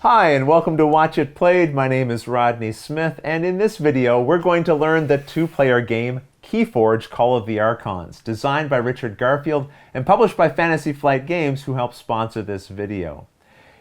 Hi, and welcome to Watch It Played. My name is Rodney Smith, and in this video, we're going to learn the two-player game KeyForge Call of the Archons, designed by Richard Garfield and published by Fantasy Flight Games, who helped sponsor this video.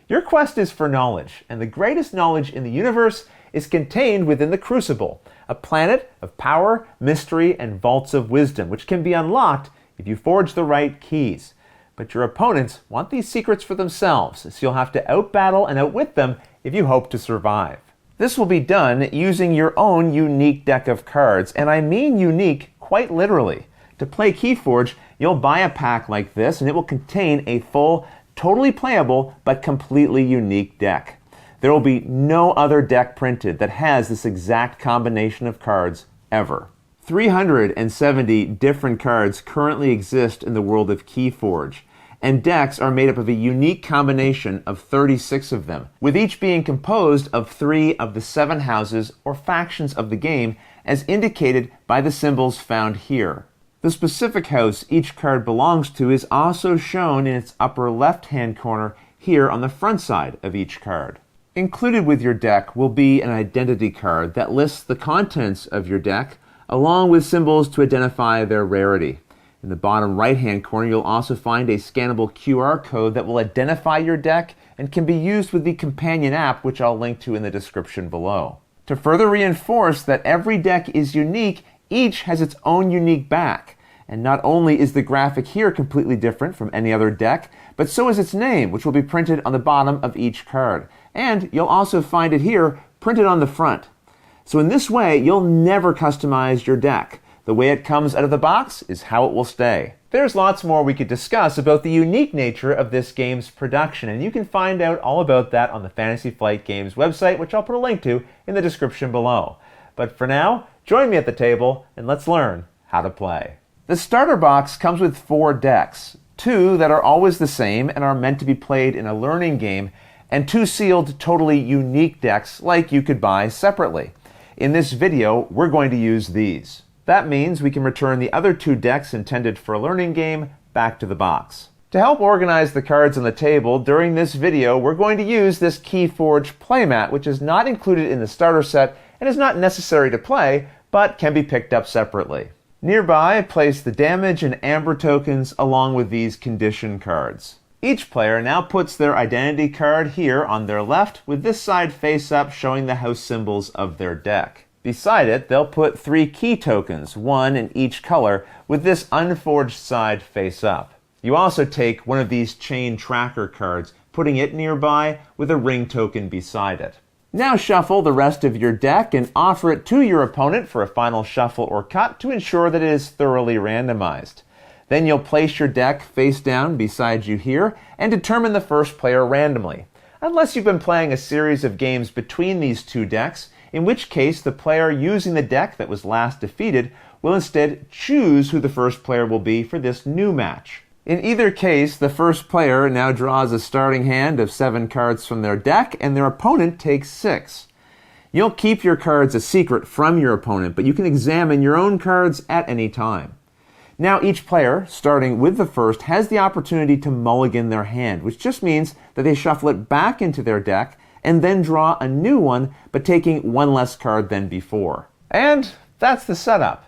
Your quest is for knowledge, and the greatest knowledge in the universe is contained within the Crucible, a planet of power, mystery, and vaults of wisdom, which can be unlocked if you forge the right keys. But your opponents want these secrets for themselves, so you'll have to outbattle and outwit them if you hope to survive. This will be done using your own unique deck of cards, and I mean unique quite literally. To play KeyForge, you'll buy a pack like this, and it will contain a full, totally playable, but completely unique deck. There will be no other deck printed that has this exact combination of cards ever. 370 different cards currently exist in the world of KeyForge, and decks are made up of a unique combination of 36 of them, with each being composed of 3 of the 7 houses or factions of the game, as indicated by the symbols found here. The specific house each card belongs to is also shown in its upper left-hand corner here on the front side of each card. Included with your deck will be an identity card that lists the contents of your deck, along with symbols to identify their rarity. In the bottom right-hand corner, you'll also find a scannable QR code that will identify your deck and can be used with the companion app, which I'll link to in the description below. To further reinforce that every deck is unique, each has its own unique back. And not only is the graphic here completely different from any other deck, but so is its name, which will be printed on the bottom of each card. And you'll also find it here printed on the front. So in this way, you'll never customize your deck. The way it comes out of the box is how it will stay. There's lots more we could discuss about the unique nature of this game's production, and you can find out all about that on the Fantasy Flight Games website, which I'll put a link to in the description below. But for now, join me at the table and let's learn how to play. The starter box comes with 4 decks, 2 that are always the same and are meant to be played in a learning game, and 2 sealed, totally unique decks like you could buy separately. In this video, we're going to use these. That means we can return the other 2 decks intended for a learning game back to the box. To help organize the cards on the table, during this video, we're going to use this KeyForge playmat, which is not included in the starter set and is not necessary to play, but can be picked up separately. Nearby, place the damage and amber tokens along with these condition cards. Each player now puts their identity card here on their left, with this side face up showing the house symbols of their deck. Beside it, they'll put 3 key tokens, 1 in each color, with this unforged side face up. You also take one of these chain tracker cards, putting it nearby with a ring token beside it. Now shuffle the rest of your deck and offer it to your opponent for a final shuffle or cut to ensure that it is thoroughly randomized. Then you'll place your deck face down beside you here and determine the first player randomly. Unless you've been playing a series of games between these 2 decks, in which case the player using the deck that was last defeated will instead choose who the first player will be for this new match. In either case, the first player now draws a starting hand of 7 cards from their deck, and their opponent takes 6. You'll keep your cards a secret from your opponent, but you can examine your own cards at any time. Now each player, starting with the first, has the opportunity to mulligan their hand, which just means that they shuffle it back into their deck and then draw a new one, but taking 1 less card than before. And that's the setup.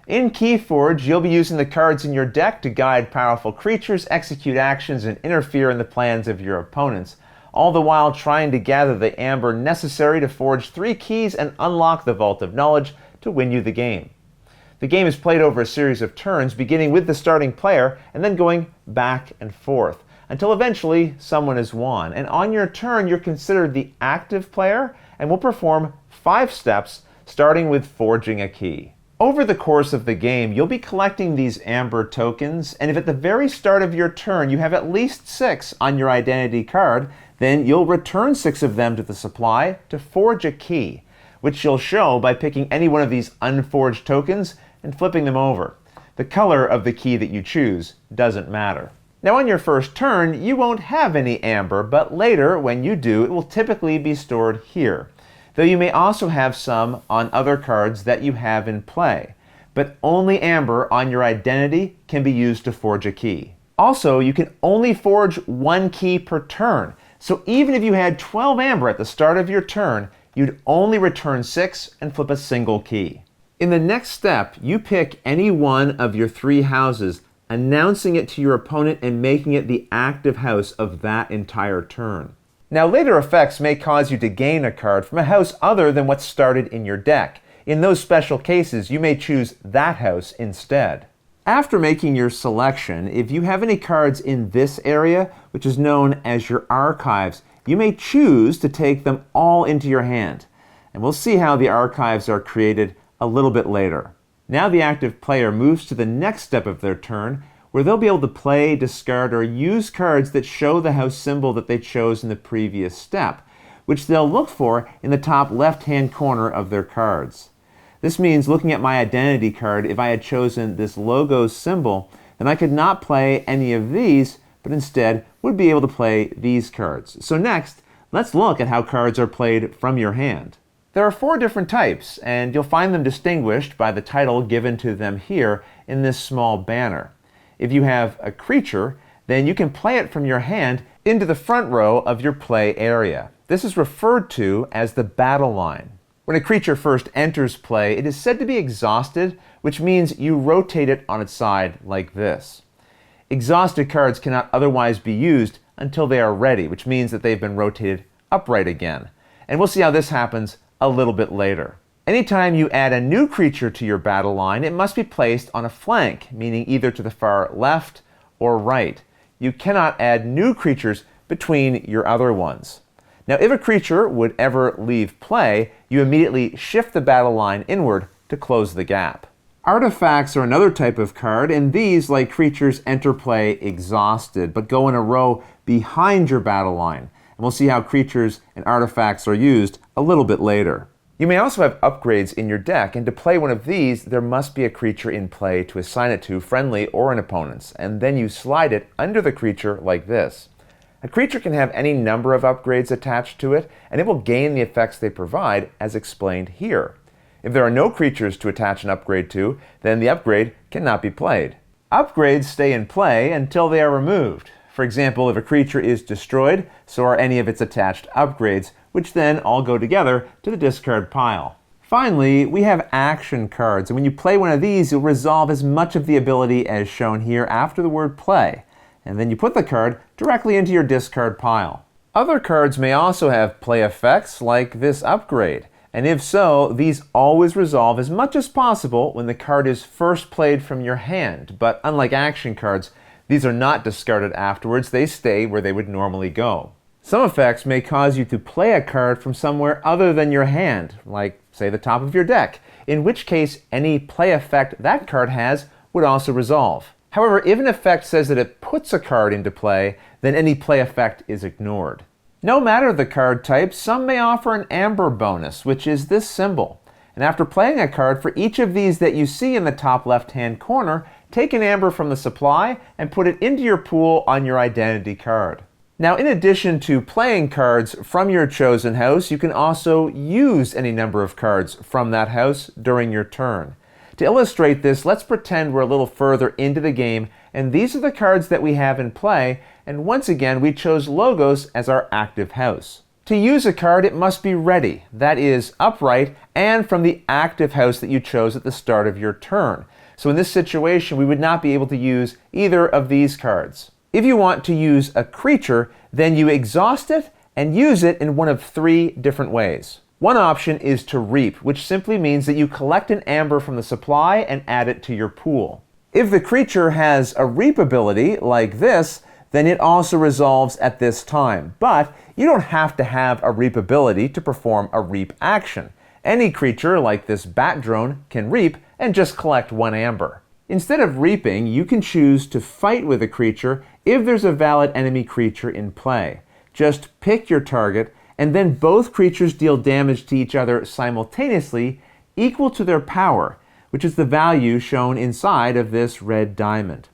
In KeyForge, you'll be using the cards in your deck to guide powerful creatures, execute actions, and interfere in the plans of your opponents, all the while trying to gather the amber necessary to forge 3 keys and unlock the Vault of Knowledge to win you the game. The game is played over a series of turns, beginning with the starting player and then going back and forth, until eventually someone is won. And on your turn, you're considered the active player and will perform 5 steps, starting with forging a key. Over the course of the game, you'll be collecting these amber tokens, and if at the very start of your turn you have at least 6 on your identity card, then you'll return 6 of them to the supply to forge a key, which you'll show by picking any one of these unforged tokens and flipping them over. The color of the key that you choose doesn't matter. Now on your first turn, you won't have any amber, but later, when you do, it will typically be stored here. Though you may also have some on other cards that you have in play. But only amber on your identity can be used to forge a key. Also, you can only forge 1 key per turn, So even if you had 12 amber at the start of your turn, you'd only return 6 and flip a single key. In the next step, you pick any one of your 3 houses, announcing it to your opponent and making it the active house of that entire turn. Now, later effects may cause you to gain a card from a house other than what's started in your deck. In those special cases, you may choose that house instead. After making your selection, if you have any cards in this area, which is known as your archives, you may choose to take them all into your hand. And we'll see how the archives are created a little bit later. Now the active player moves to the next step of their turn, where they'll be able to play, discard, or use cards that show the house symbol that they chose in the previous step, which they'll look for in the top left-hand corner of their cards. This means looking at my identity card, if I had chosen this logo symbol, then I could not play any of these, but instead would be able to play these cards. So next, let's look at how cards are played from your hand. There are 4 different types, and you'll find them distinguished by the title given to them here in this small banner. If you have a creature, then you can play it from your hand into the front row of your play area. This is referred to as the battle line. When a creature first enters play, it is said to be exhausted, which means you rotate it on its side like this. Exhausted cards cannot otherwise be used until they are ready, which means that they've been rotated upright again. And we'll see how this happens a little bit later. Anytime you add a new creature to your battle line, it must be placed on a flank, meaning either to the far left or right. You cannot add new creatures between your other ones. Now, if a creature would ever leave play, you immediately shift the battle line inward to close the gap. Artifacts are another type of card, and these, like creatures, enter play exhausted, but go in a row behind your battle line. And we'll see how creatures and artifacts are used a little bit later. You may also have upgrades in your deck, and to play one of these, there must be a creature in play to assign it to, friendly or an opponent's, and then you slide it under the creature like this. A creature can have any number of upgrades attached to it, and it will gain the effects they provide, as explained here. If there are no creatures to attach an upgrade to, then the upgrade cannot be played. Upgrades stay in play until they are removed. For example, if a creature is destroyed, so are any of its attached upgrades, which then all go together to the discard pile. Finally, we have action cards, and when you play one of these, you'll resolve as much of the ability as shown here after the word play, and then you put the card directly into your discard pile. Other cards may also have play effects like this upgrade, and if so, these always resolve as much as possible when the card is first played from your hand, but unlike action cards, these are not discarded afterwards, they stay where they would normally go. Some effects may cause you to play a card from somewhere other than your hand, like, say, the top of your deck, in which case any play effect that card has would also resolve. However, if an effect says that it puts a card into play, then any play effect is ignored. No matter the card type, some may offer an amber bonus, which is this symbol. And after playing a card for each of these that you see in the top left-hand corner, take an amber from the supply and put it into your pool on your identity card. Now, in addition to playing cards from your chosen house, you can also use any number of cards from that house during your turn. To illustrate this, let's pretend we're a little further into the game, and these are the cards that we have in play, and once again, we chose logos as our active house. To use a card, it must be ready, that is, upright, and from the active house that you chose at the start of your turn. So in this situation, we would not be able to use either of these cards. If you want to use a creature, then you exhaust it and use it in one of 3 different ways. One option is to reap, which simply means that you collect an amber from the supply and add it to your pool. If the creature has a reap ability, like this, then it also resolves at this time. But you don't have to have a reap ability to perform a reap action. Any creature, like this bat drone, can reap and just collect 1 amber. Instead of reaping, you can choose to fight with a creature if there's a valid enemy creature in play. Just pick your target, and then both creatures deal damage to each other simultaneously equal to their power, which is the value shown inside of this red diamond.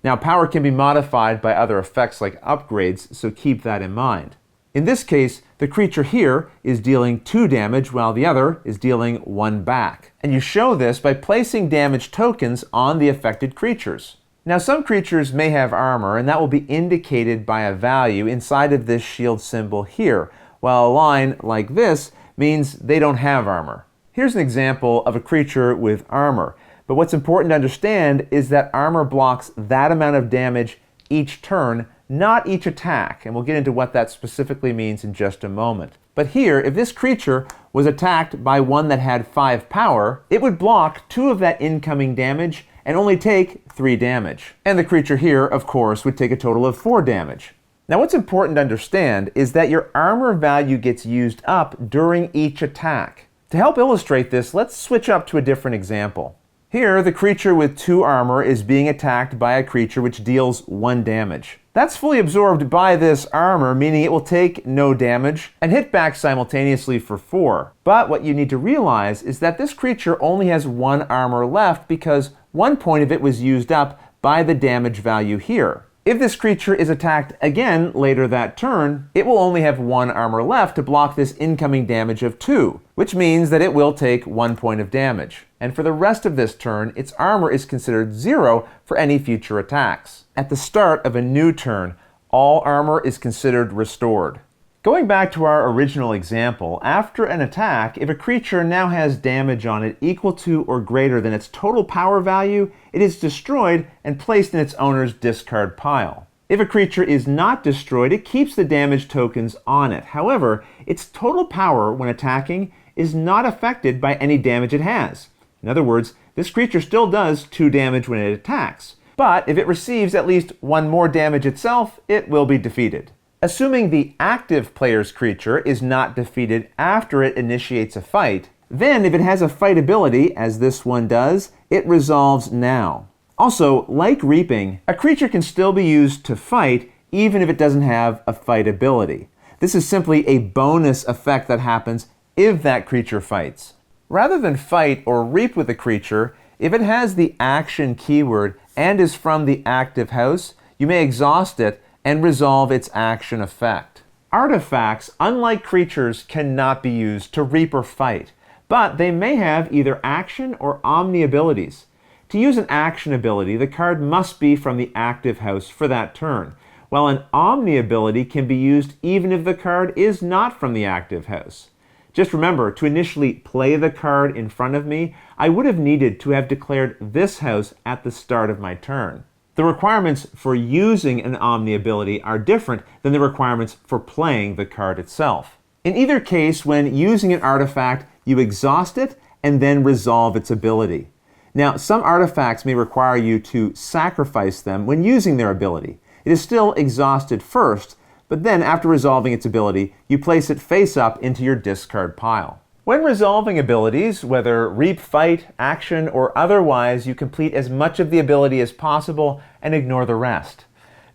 Now, power can be modified by other effects like upgrades, so keep that in mind. In this case, the creature here is dealing 2 damage while the other is dealing 1 back. And you show this by placing damage tokens on the affected creatures. Now some creatures may have armor, and that will be indicated by a value inside of this shield symbol here, while a line like this means they don't have armor. Here's an example of a creature with armor, but what's important to understand is that armor blocks that amount of damage each turn, not each attack, and we'll get into what that specifically means in just a moment. But here, if this creature was attacked by one that had 5 power, it would block 2 of that incoming damage and only take 3 damage. And the creature here, of course, would take a total of 4 damage. Now what's important to understand is that your armor value gets used up during each attack. To help illustrate this, let's switch up to a different example. Here, the creature with 2 armor is being attacked by a creature which deals 1 damage. That's fully absorbed by this armor, meaning it will take no damage and hit back simultaneously for 4. But what you need to realize is that this creature only has 1 armor left because 1 point of it was used up by the damage value here. If this creature is attacked again later that turn, it will only have 1 armor left to block this incoming damage of 2, which means that it will take 1 point of damage. And for the rest of this turn, its armor is considered 0 for any future attacks. At the start of a new turn, all armor is considered restored. Going back to our original example, after an attack, if a creature now has damage on it equal to or greater than its total power value, it is destroyed and placed in its owner's discard pile. If a creature is not destroyed, it keeps the damage tokens on it. However, its total power when attacking is not affected by any damage it has. In other words, this creature still does 2 damage when it attacks, but if it receives at least 1 more damage itself, it will be defeated. Assuming the active player's creature is not defeated after it initiates a fight, then if it has a fight ability, as this one does, it resolves now. Also, like reaping, a creature can still be used to fight even if it doesn't have a fight ability. This is simply a bonus effect that happens if that creature fights. Rather than fight or reap with a creature, if it has the action keyword and is from the active house, you may exhaust it and resolve its action effect. Artifacts, unlike creatures, cannot be used to reap or fight, but they may have either action or omni abilities. To use an action ability, the card must be from the active house for that turn, while an omni ability can be used even if the card is not from the active house. Just remember, to initially play the card in front of me, I would have needed to have declared this house at the start of my turn. The requirements for using an omni ability are different than the requirements for playing the card itself. In either case, when using an artifact, you exhaust it and then resolve its ability. Now, some artifacts may require you to sacrifice them when using their ability. It is still exhausted first, but then after resolving its ability, you place it face up into your discard pile. When resolving abilities, whether reap, fight, action, or otherwise, you complete as much of the ability as possible and ignore the rest.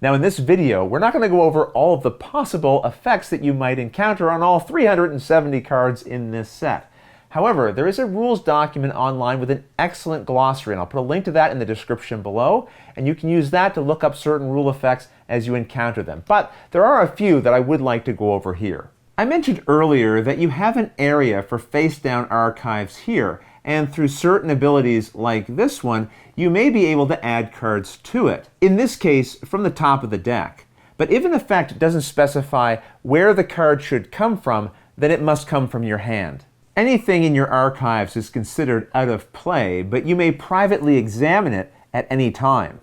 Now in this video, we're not going to go over all of the possible effects that you might encounter on all 370 cards in this set. However, there is a rules document online with an excellent glossary, and I'll put a link to that in the description below, and you can use that to look up certain rule effects as you encounter them. But there are a few that I would like to go over here. I mentioned earlier that you have an area for face-down archives here, and through certain abilities like this one, you may be able to add cards to it. In this case, from the top of the deck. But if an effect doesn't specify where the card should come from, then it must come from your hand. Anything in your archives is considered out of play, but you may privately examine it at any time.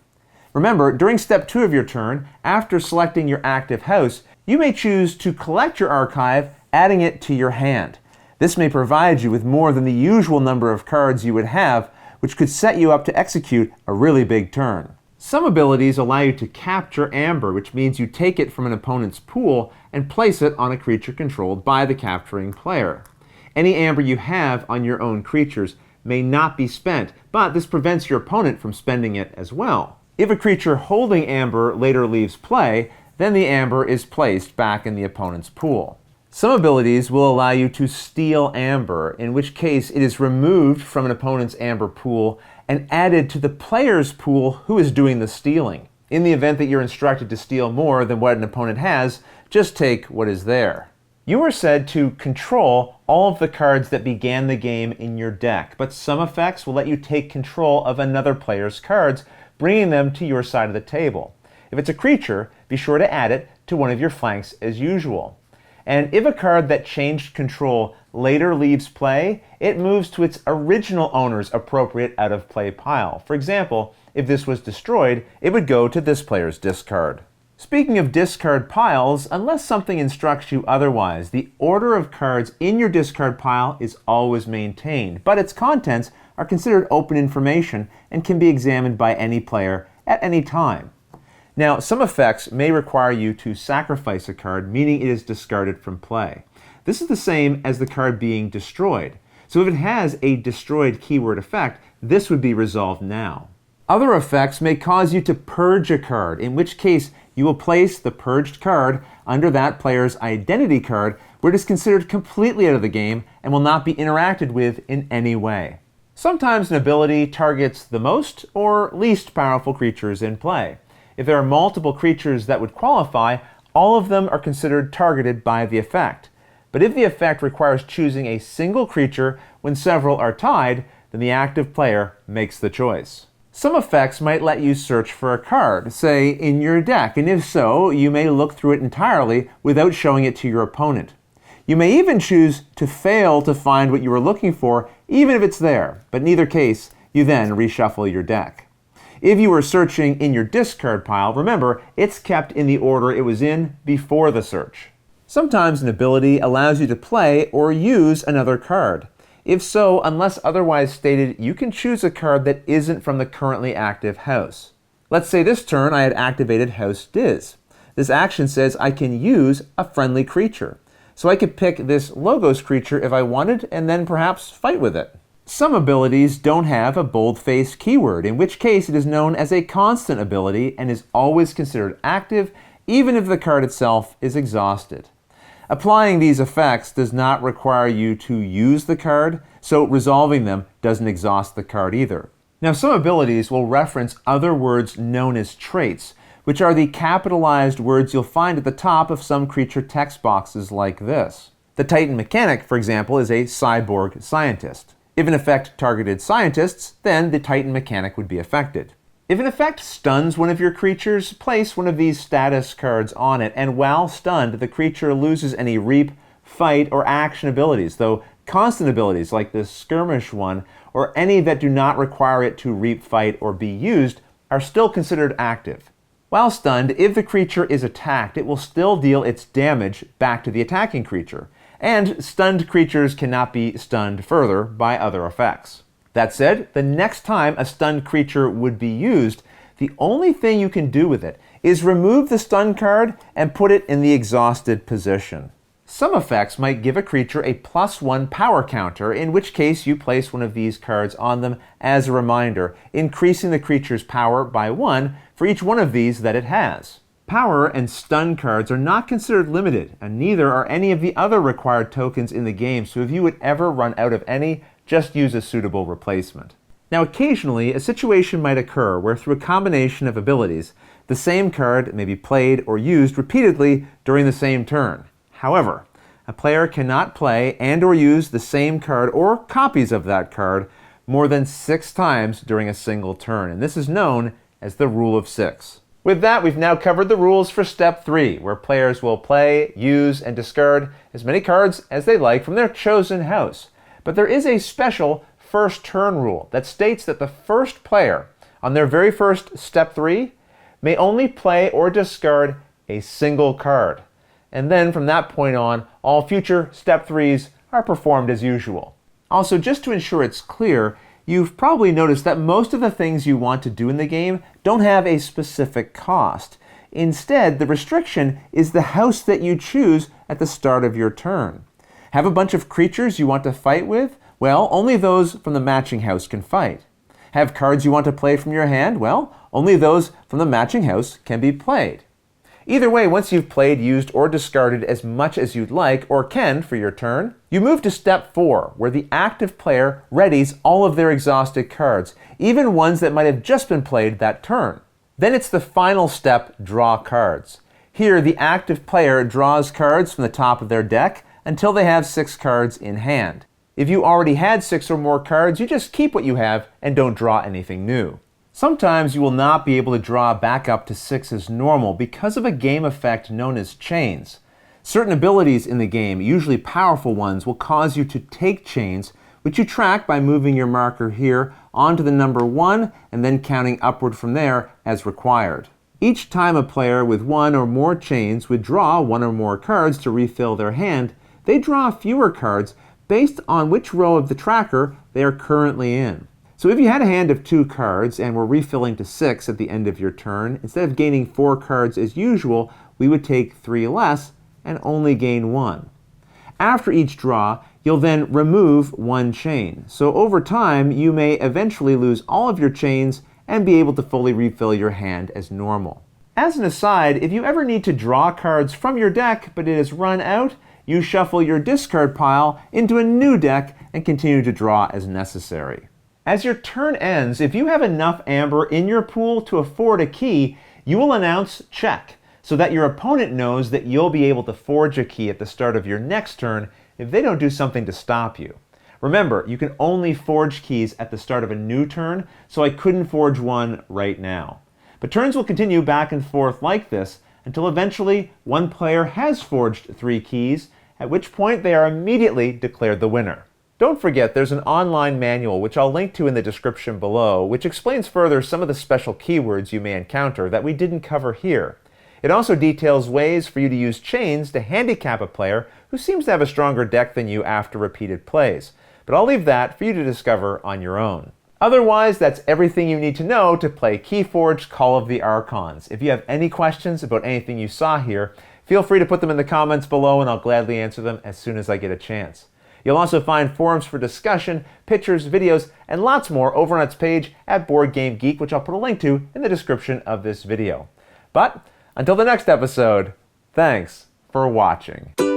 Remember, during step 2 of your turn, after selecting your active house, you may choose to collect your archive, adding it to your hand. This may provide you with more than the usual number of cards you would have, which could set you up to execute a really big turn. Some abilities allow you to capture amber, which means you take it from an opponent's pool and place it on a creature controlled by the capturing player. Any amber you have on your own creatures may not be spent, but this prevents your opponent from spending it as well. If a creature holding amber later leaves play, then the amber is placed back in the opponent's pool. Some abilities will allow you to steal amber, in which case it is removed from an opponent's amber pool and added to the player's pool who is doing the stealing. In the event that you're instructed to steal more than what an opponent has, just take what is there. You are said to control all of the cards that began the game in your deck, but some effects will let you take control of another player's cards bringing them to your side of the table. If it's a creature, be sure to add it to one of your flanks as usual. And if a card that changed control later leaves play, it moves to its original owner's appropriate out-of-play pile. For example, if this was destroyed, it would go to this player's discard. Speaking of discard piles, unless something instructs you otherwise, the order of cards in your discard pile is always maintained, but its contents are considered open information and can be examined by any player at any time. Now, some effects may require you to sacrifice a card, meaning it is discarded from play. This is the same as the card being destroyed. So if it has a destroyed keyword effect, this would be resolved now. Other effects may cause you to purge a card, in which case you will place the purged card under that player's identity card, where it is considered completely out of the game and will not be interacted with in any way. Sometimes an ability targets the most or least powerful creatures in play. If there are multiple creatures that would qualify, all of them are considered targeted by the effect. But if the effect requires choosing a single creature when several are tied, then the active player makes the choice. Some effects might let you search for a card, say in your deck, and if so, you may look through it entirely without showing it to your opponent. You may even choose to fail to find what you were looking for, even if it's there, but in either case, you then reshuffle your deck. If you were searching in your discard pile, remember, it's kept in the order it was in before the search. Sometimes an ability allows you to play or use another card. If so, unless otherwise stated, you can choose a card that isn't from the currently active house. Let's say this turn I had activated House Diz. This action says I can use a friendly creature. So I could pick this Logos creature if I wanted and then perhaps fight with it. Some abilities don't have a boldface keyword, in which case it is known as a constant ability and is always considered active even if the card itself is exhausted. Applying these effects does not require you to use the card, so resolving them doesn't exhaust the card either. Now, some abilities will reference other words known as traits, which are the capitalized words you'll find at the top of some creature text boxes like this. The Titan Mechanic, for example, is a cyborg scientist. If an effect targeted scientists, then the Titan Mechanic would be affected. If an effect stuns one of your creatures, place one of these status cards on it, and while stunned, the creature loses any reap, fight, or action abilities, though constant abilities like this skirmish one, or any that do not require it to reap, fight, or be used, are still considered active. While stunned, if the creature is attacked, it will still deal its damage back to the attacking creature, and stunned creatures cannot be stunned further by other effects. That said, the next time a stunned creature would be used, the only thing you can do with it is remove the stun card and put it in the exhausted position. Some effects might give a creature a +1 power counter, in which case you place one of these cards on them as a reminder, increasing the creature's power by 1 for each one of these that it has. Power and stun cards are not considered limited, and neither are any of the other required tokens in the game, so if you would ever run out of any, just use a suitable replacement. Now, occasionally, a situation might occur where through a combination of abilities, the same card may be played or used repeatedly during the same turn. However, a player cannot play and or use the same card or copies of that card more than 6 times during a single turn, and this is known as the Rule of 6. With that, we've now covered the rules for Step 3, where players will play, use, and discard as many cards as they like from their chosen house. But there is a special first turn rule that states that the first player on their very first Step 3 may only play or discard a single card. And then from that point on, all future Step 3s are performed as usual. Also, just to ensure it's clear, you've probably noticed that most of the things you want to do in the game don't have a specific cost. Instead, the restriction is the house that you choose at the start of your turn. Have a bunch of creatures you want to fight with? Well, only those from the matching house can fight. Have cards you want to play from your hand? Well, only those from the matching house can be played. Either way, once you've played, used, or discarded as much as you'd like, or can, for your turn, you move to Step 4, where the active player readies all of their exhausted cards, even ones that might have just been played that turn. Then it's the final step, Draw Cards. Here, the active player draws cards from the top of their deck until they have 6 cards in hand. If you already had 6 or more cards, you just keep what you have and don't draw anything new. Sometimes you will not be able to draw back up to 6 as normal because of a game effect known as chains. Certain abilities in the game, usually powerful ones, will cause you to take chains, which you track by moving your marker here onto the number 1 and then counting upward from there as required. Each time a player with 1 or more chains would draw 1 or more cards to refill their hand, they draw fewer cards based on which row of the tracker they are currently in. So if you had a hand of 2 cards and were refilling to 6 at the end of your turn, instead of gaining 4 cards as usual, we would take 3 less and only gain 1. After each draw, you'll then remove 1 chain. So over time, you may eventually lose all of your chains and be able to fully refill your hand as normal. As an aside, if you ever need to draw cards from your deck but it has run out, you shuffle your discard pile into a new deck and continue to draw as necessary. As your turn ends, if you have enough amber in your pool to afford a key, you will announce check, so that your opponent knows that you'll be able to forge a key at the start of your next turn if they don't do something to stop you. Remember, you can only forge keys at the start of a new turn, so I couldn't forge one right now. But turns will continue back and forth like this until eventually one player has forged 3 keys, at which point they are immediately declared the winner. Don't forget, there's an online manual, which I'll link to in the description below, which explains further some of the special keywords you may encounter that we didn't cover here. It also details ways for you to use chains to handicap a player who seems to have a stronger deck than you after repeated plays. But I'll leave that for you to discover on your own. Otherwise, that's everything you need to know to play KeyForge Call of the Archons. If you have any questions about anything you saw here, feel free to put them in the comments below and I'll gladly answer them as soon as I get a chance. You'll also find forums for discussion, pictures, videos, and lots more over on its page at BoardGameGeek, which I'll put a link to in the description of this video. But until the next episode, thanks for watching.